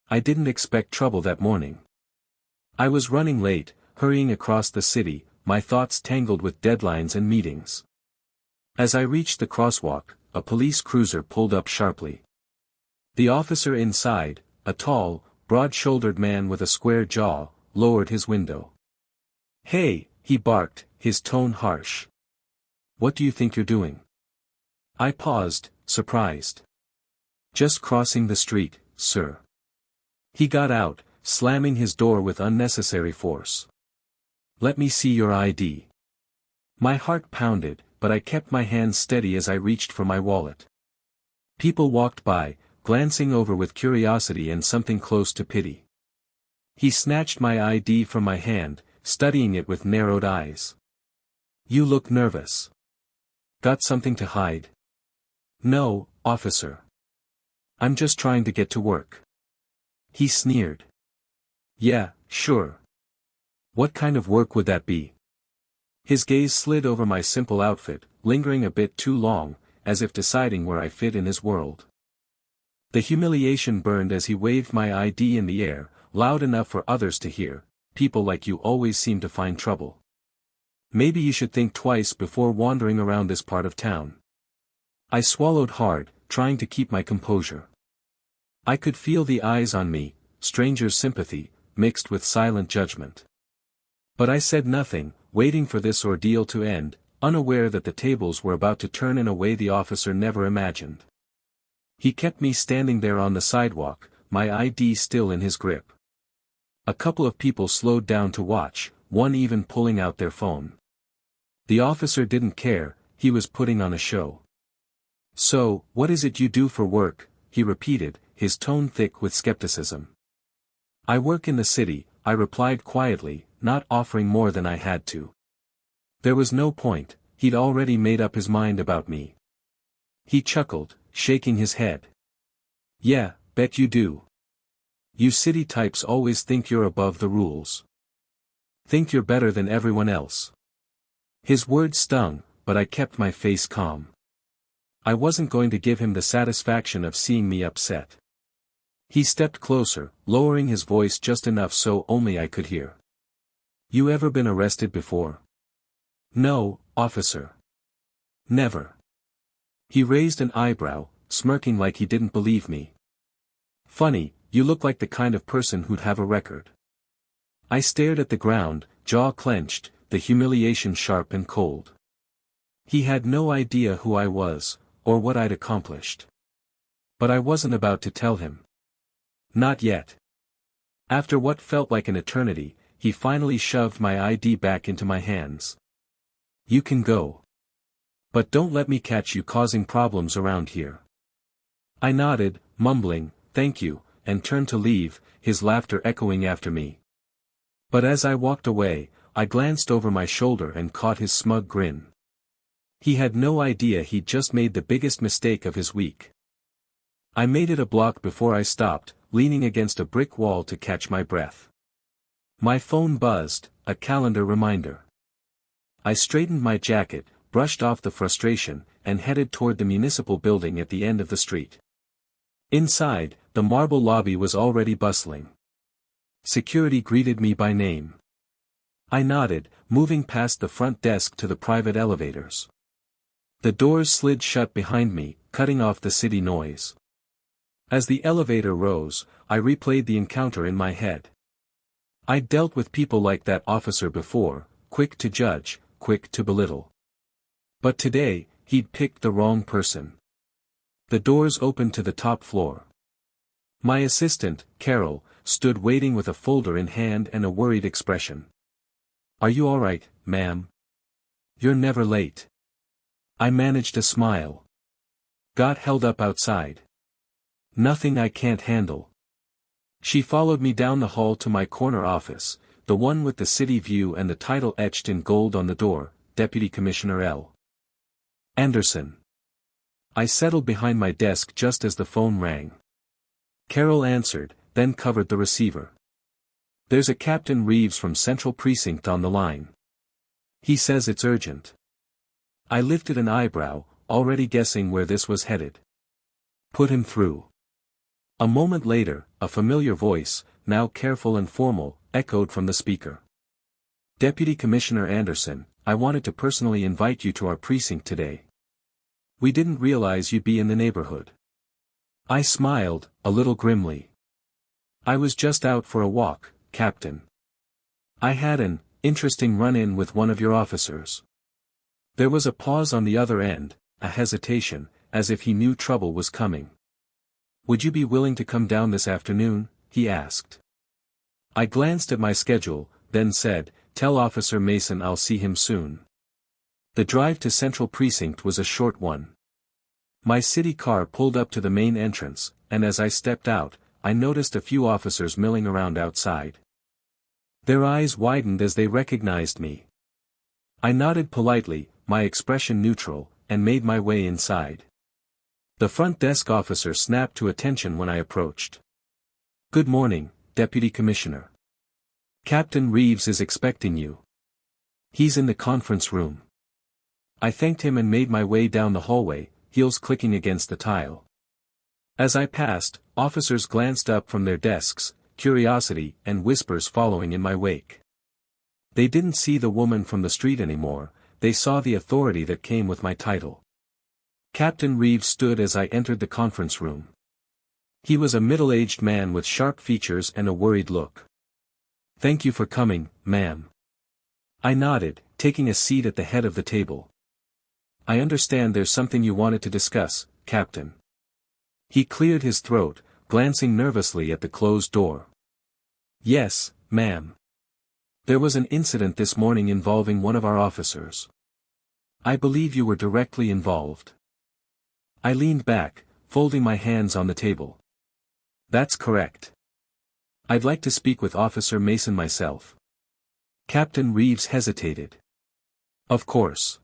I didn't expect trouble that morning. I was running late, hurrying across the city, my thoughts tangled with deadlines and meetings. As I reached the crosswalk, a police cruiser pulled up sharply. The officer inside, a tall, broad-shouldered man with a square jaw, lowered his window. "Hey," he barked, his tone harsh. "What do you think you're doing?" I paused, surprised. "Just crossing the street, sir." He got out, slamming his door with unnecessary force. "Let me see your ID." My heart pounded, but I kept my hands steady as I reached for my wallet. People walked by, glancing over with curiosity and something close to pity. He snatched my ID from my hand, studying it with narrowed eyes. "You look nervous. Got something to hide?" "No, officer. I'm just trying to get to work." He sneered. "Yeah, sure. What kind of work would that be?" His gaze slid over my simple outfit, lingering a bit too long, as if deciding where I fit in his world. The humiliation burned as he waved my ID in the air, loud enough for others to hear. "People like you always seem to find trouble. Maybe you should think twice before wandering around this part of town." I swallowed hard, trying to keep my composure. I could feel the eyes on me, stranger's sympathy, mixed with silent judgment. But I said nothing, waiting for this ordeal to end, unaware that the tables were about to turn in a way the officer never imagined. He kept me standing there on the sidewalk, my ID still in his grip. A couple of people slowed down to watch, one even pulling out their phone. The officer didn't care, he was putting on a show. "So, what is it you do for work?" he repeated, his tone thick with skepticism. "I work in the city," I replied quietly, not offering more than I had to. There was no point, he'd already made up his mind about me. He chuckled, shaking his head. "Yeah, bet you do. You city types always think you're above the rules. Think you're better than everyone else." His words stung, but I kept my face calm. I wasn't going to give him the satisfaction of seeing me upset. He stepped closer, lowering his voice just enough so only I could hear. "You ever been arrested before?" "No, officer. Never." He raised an eyebrow, smirking like he didn't believe me. "Funny, you look like the kind of person who'd have a record." I stared at the ground, jaw clenched, the humiliation sharp and cold. He had no idea who I was, or what I'd accomplished. But I wasn't about to tell him. Not yet. After what felt like an eternity, he finally shoved my ID back into my hands. "You can go. But don't let me catch you causing problems around here." I nodded, mumbling, "Thank you," and turned to leave, his laughter echoing after me. But as I walked away, I glanced over my shoulder and caught his smug grin. He had no idea he'd just made the biggest mistake of his week. I made it a block before I stopped, leaning against a brick wall to catch my breath. My phone buzzed, a calendar reminder. I straightened my jacket, brushed off the frustration, and headed toward the municipal building at the end of the street. Inside, the marble lobby was already bustling. Security greeted me by name. I nodded, moving past the front desk to the private elevators. The doors slid shut behind me, cutting off the city noise. As the elevator rose, I replayed the encounter in my head. I'd dealt with people like that officer before, quick to judge, quick to belittle. But today, he'd picked the wrong person. The doors opened to the top floor. My assistant, Carol, stood waiting with a folder in hand and a worried expression. "Are you all right, ma'am? You're never late." I managed a smile. "Got held up outside. Nothing I can't handle." She followed me down the hall to my corner office, the one with the city view and the title etched in gold on the door, Deputy Commissioner L. Anderson. I settled behind my desk just as the phone rang. Carol answered, then covered the receiver. "There's a Captain Reeves from Central Precinct on the line. He says it's urgent." I lifted an eyebrow, already guessing where this was headed. "Put him through." A moment later, a familiar voice, now careful and formal, echoed from the speaker. "Deputy Commissioner Anderson, I wanted to personally invite you to our precinct today. We didn't realize you'd be in the neighborhood." I smiled, a little grimly. "I was just out for a walk, Captain. I had an interesting run-in with one of your officers." There was a pause on the other end, a hesitation, as if he knew trouble was coming. "Would you be willing to come down this afternoon?" he asked. I glanced at my schedule, then said, "Tell Officer Mason I'll see him soon." The drive to Central Precinct was a short one. My city car pulled up to the main entrance, and as I stepped out, I noticed a few officers milling around outside. Their eyes widened as they recognized me. I nodded politely, my expression neutral, and made my way inside. The front desk officer snapped to attention when I approached. "Good morning, Deputy Commissioner. Captain Reeves is expecting you. He's in the conference room." I thanked him and made my way down the hallway, heels clicking against the tile. As I passed, officers glanced up from their desks, curiosity and whispers following in my wake. They didn't see the woman from the street anymore, they saw the authority that came with my title. Captain Reeves stood as I entered the conference room. He was a middle-aged man with sharp features and a worried look. "Thank you for coming, ma'am." I nodded, taking a seat at the head of the table. "I understand there's something you wanted to discuss, Captain." He cleared his throat, glancing nervously at the closed door. "Yes, ma'am. There was an incident this morning involving one of our officers. I believe you were directly involved." I leaned back, folding my hands on the table. "That's correct. I'd like to speak with Officer Mason myself." Captain Reeves hesitated. "Of course.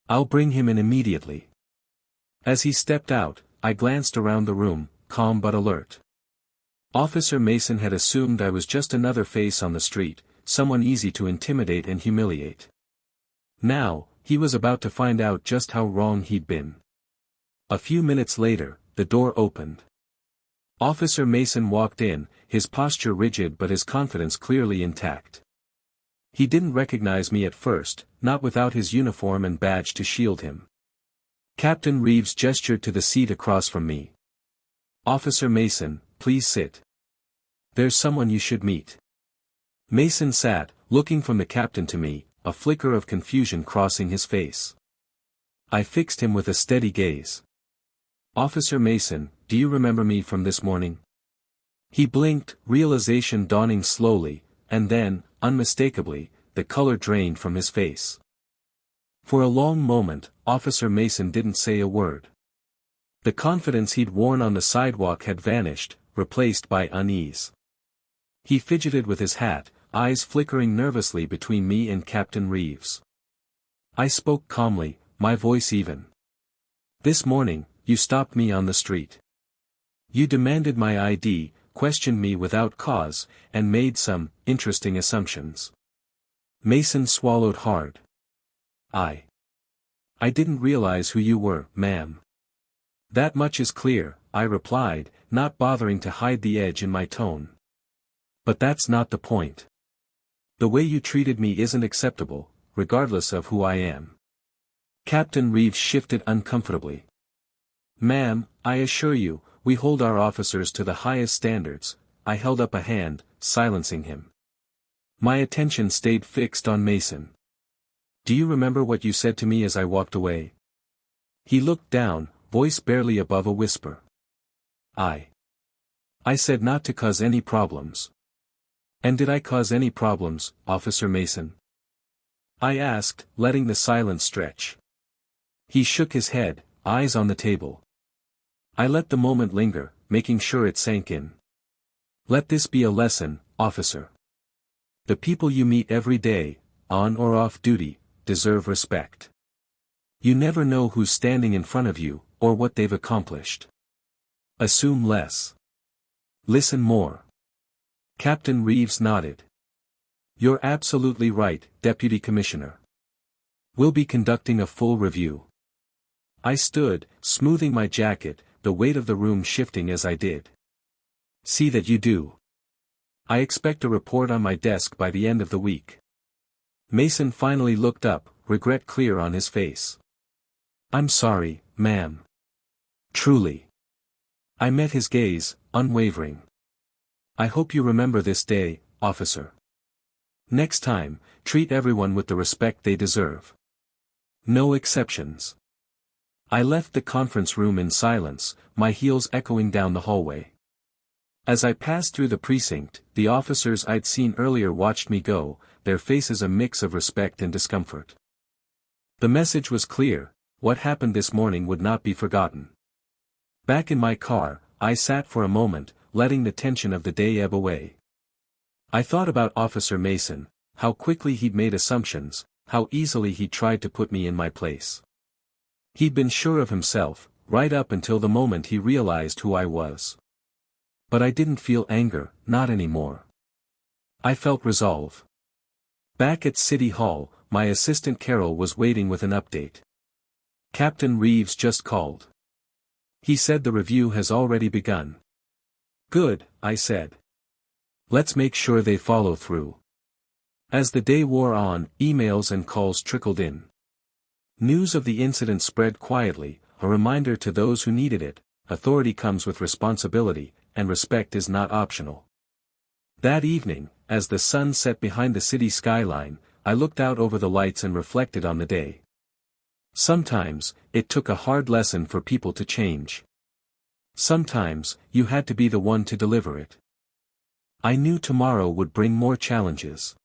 I'll bring him in immediately." As he stepped out, I glanced around the room, calm but alert. Officer Mason had assumed I was just another face on the street, someone easy to intimidate and humiliate. Now, he was about to find out just how wrong he'd been. A few minutes later, the door opened. Officer Mason walked in, his posture rigid but his confidence clearly intact. He didn't recognize me at first, not without his uniform and badge to shield him. Captain Reeves gestured to the seat across from me. "Officer Mason, please sit. There's someone you should meet." Mason sat, looking from the captain to me, a flicker of confusion crossing his face. I fixed him with a steady gaze. "Officer Mason, do you remember me from this morning?" He blinked, realization dawning slowly, and then, unmistakably, the color drained from his face. For a long moment, Officer Mason didn't say a word. The confidence he'd worn on the sidewalk had vanished, replaced by unease. He fidgeted with his hat, eyes flickering nervously between me and Captain Reeves. I spoke calmly, my voice even. "This morning, you stopped me on the street. You demanded my ID, questioned me without cause, and made some interesting assumptions." Mason swallowed hard. I didn't realize who you were, ma'am." "That much is clear," I replied, not bothering to hide the edge in my tone. "But that's not the point. The way you treated me isn't acceptable, regardless of who I am." Captain Reeves shifted uncomfortably. "Ma'am, I assure you, we hold our officers to the highest standards." I held up a hand, silencing him. My attention stayed fixed on Mason. "Do you remember what you said to me as I walked away?" He looked down, voice barely above a whisper. I said not to cause any problems." "And did I cause any problems, Officer Mason?" I asked, letting the silence stretch. He shook his head, eyes on the table. I let the moment linger, making sure it sank in. "Let this be a lesson, officer. The people you meet every day, on or off duty, deserve respect. You never know who's standing in front of you, or what they've accomplished. Assume less. Listen more." Captain Reeves nodded. "You're absolutely right, Deputy Commissioner. We'll be conducting a full review." I stood, smoothing my jacket, the weight of the room shifting as I did. See that you do. I expect a report on my desk by the end of the week. Mason finally looked up, regret clear on his face. I'm sorry, ma'am. Truly. I met his gaze, unwavering. I hope you remember this day, officer. Next time, treat everyone with the respect they deserve. No exceptions. I left the conference room in silence, my heels echoing down the hallway. As I passed through the precinct, the officers I'd seen earlier watched me go, their faces a mix of respect and discomfort. The message was clear: what happened this morning would not be forgotten. Back in my car, I sat for a moment, letting the tension of the day ebb away. I thought about Officer Mason, how quickly he'd made assumptions, how easily he tried to put me in my place. He'd been sure of himself, right up until the moment he realized who I was. But I didn't feel anger, not anymore. I felt resolve. Back at City Hall, my assistant Carol was waiting with an update. Captain Reeves just called. He said the review has already begun. Good, I said. Let's make sure they follow through. As the day wore on, emails and calls trickled in. News of the incident spread quietly, a reminder to those who needed it: authority comes with responsibility, and respect is not optional. That evening, as the sun set behind the city skyline, I looked out over the lights and reflected on the day. Sometimes, it took a hard lesson for people to change. Sometimes, you had to be the one to deliver it. I knew tomorrow would bring more challenges.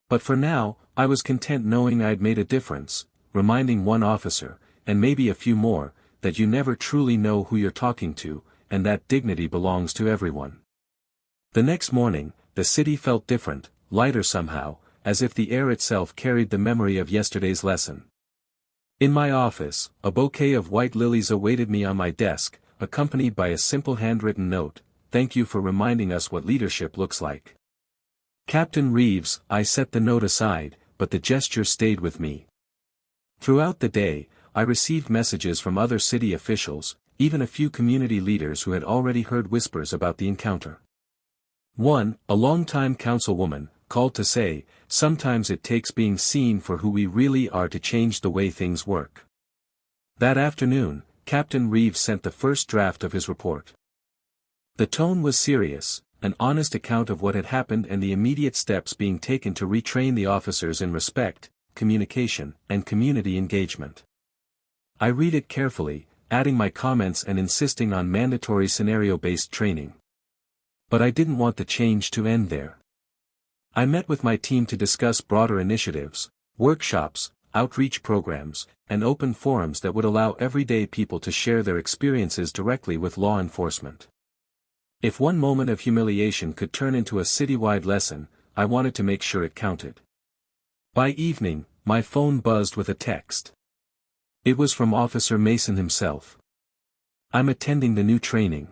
But for now, I was content knowing I'd made a difference, reminding one officer, and maybe a few more, that you never truly know who you're talking to, and that dignity belongs to everyone. The next morning, the city felt different, lighter somehow, as if the air itself carried the memory of yesterday's lesson. In my office, a bouquet of white lilies awaited me on my desk, accompanied by a simple handwritten note: "Thank you for reminding us what leadership looks like." Captain Reeves, I set the note aside, but the gesture stayed with me. Throughout the day, I received messages from other city officials, even a few community leaders who had already heard whispers about the encounter. One, a longtime councilwoman, called to say, sometimes it takes being seen for who we really are to change the way things work. That afternoon, Captain Reeves sent the first draft of his report. The tone was serious, an honest account of what had happened and the immediate steps being taken to retrain the officers in respect, communication, and community engagement. I read it carefully, adding my comments and insisting on mandatory scenario-based training. But I didn't want the change to end there. I met with my team to discuss broader initiatives, workshops, outreach programs, and open forums that would allow everyday people to share their experiences directly with law enforcement. If one moment of humiliation could turn into a citywide lesson, I wanted to make sure it counted. By evening, my phone buzzed with a text. It was from Officer Mason himself. "I'm attending the new training.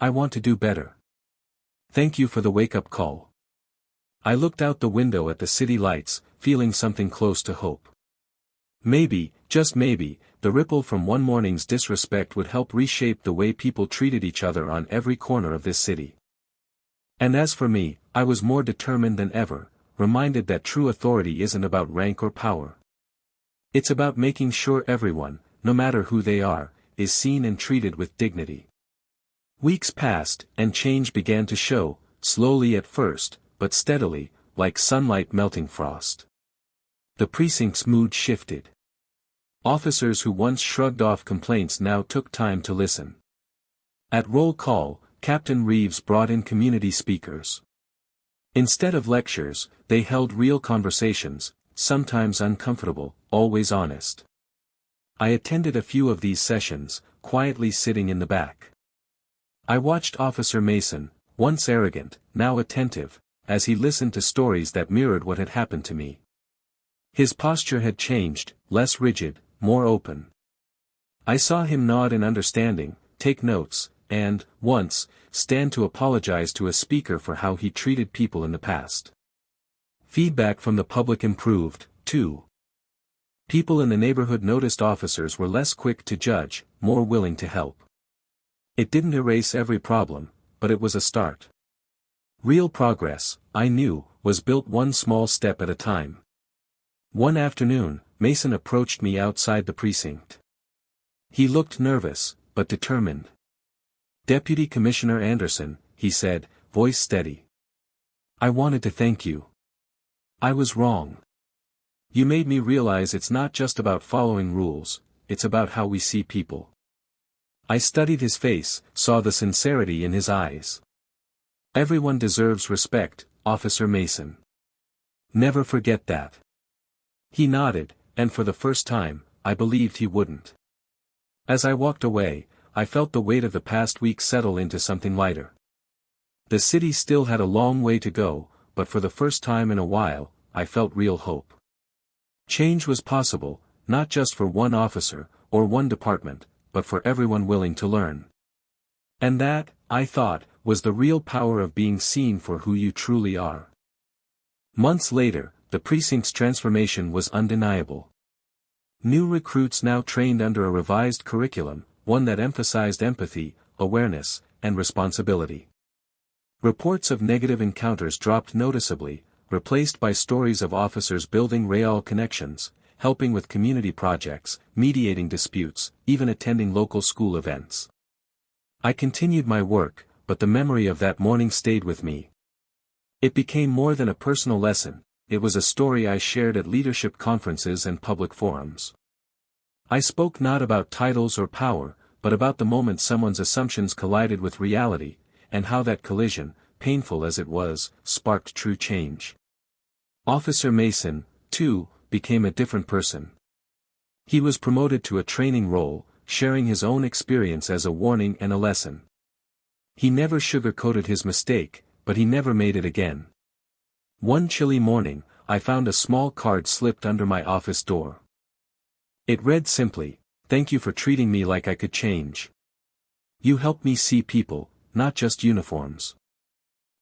I want to do better. Thank you for the wake-up call." I looked out the window at the city lights, feeling something close to hope. Maybe, just maybe, the ripple from one morning's disrespect would help reshape the way people treated each other on every corner of this city. And as for me, I was more determined than ever, reminded that true authority isn't about rank or power. It's about making sure everyone, no matter who they are, is seen and treated with dignity. Weeks passed, and change began to show, slowly at first, but steadily, like sunlight melting frost. The precinct's mood shifted. Officers who once shrugged off complaints now took time to listen. At roll call, Captain Reeves brought in community speakers. Instead of lectures, they held real conversations, sometimes uncomfortable, always honest. I attended a few of these sessions, quietly sitting in the back. I watched Officer Mason, once arrogant, now attentive, as he listened to stories that mirrored what had happened to me. His posture had changed, less rigid, more open. I saw him nod in understanding, take notes, and, once, stand to apologize to a speaker for how he treated people in the past. Feedback from the public improved, too. People in the neighborhood noticed officers were less quick to judge, more willing to help. It didn't erase every problem, but it was a start. Real progress, I knew, was built one small step at a time. One afternoon, Mason approached me outside the precinct. He looked nervous, but determined. "Deputy Commissioner Anderson," he said, voice steady. "I wanted to thank you. I was wrong. You made me realize it's not just about following rules, it's about how we see people." I studied his face, saw the sincerity in his eyes. "Everyone deserves respect, Officer Mason. Never forget that." He nodded, and for the first time, I believed he wouldn't. As I walked away, I felt the weight of the past week settle into something lighter. The city still had a long way to go, but for the first time in a while, I felt real hope. Change was possible, not just for one officer, or one department, but for everyone willing to learn. And that, I thought, was the real power of being seen for who you truly are. Months later, the precinct's transformation was undeniable. New recruits now trained under a revised curriculum, one that emphasized empathy, awareness, and responsibility. Reports of negative encounters dropped noticeably, replaced by stories of officers building real connections, helping with community projects, mediating disputes, even attending local school events. I continued my work, but the memory of that morning stayed with me. It became more than a personal lesson, it was a story I shared at leadership conferences and public forums. I spoke not about titles or power, but about the moment someone's assumptions collided with reality, and how that collision, painful as it was, sparked true change. Officer Mason, too, became a different person. He was promoted to a training role, sharing his own experience as a warning and a lesson. He never sugarcoated his mistake, but he never made it again. One chilly morning, I found a small card slipped under my office door. It read simply, "Thank you for treating me like I could change. You helped me see people, not just uniforms."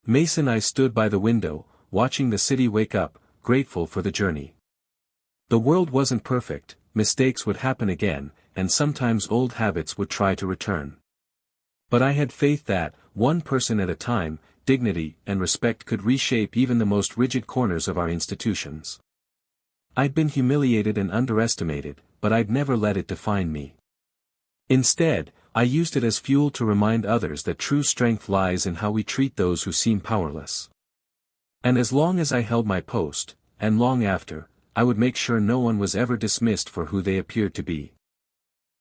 Mason and I stood by the window, watching the city wake up, grateful for the journey. The world wasn't perfect, mistakes would happen again, and sometimes old habits would try to return. But I had faith that, one person at a time, dignity and respect could reshape even the most rigid corners of our institutions. I'd been humiliated and underestimated, but I'd never let it define me. Instead, I used it as fuel to remind others that true strength lies in how we treat those who seem powerless. And as long as I held my post, and long after, I would make sure no one was ever dismissed for who they appeared to be.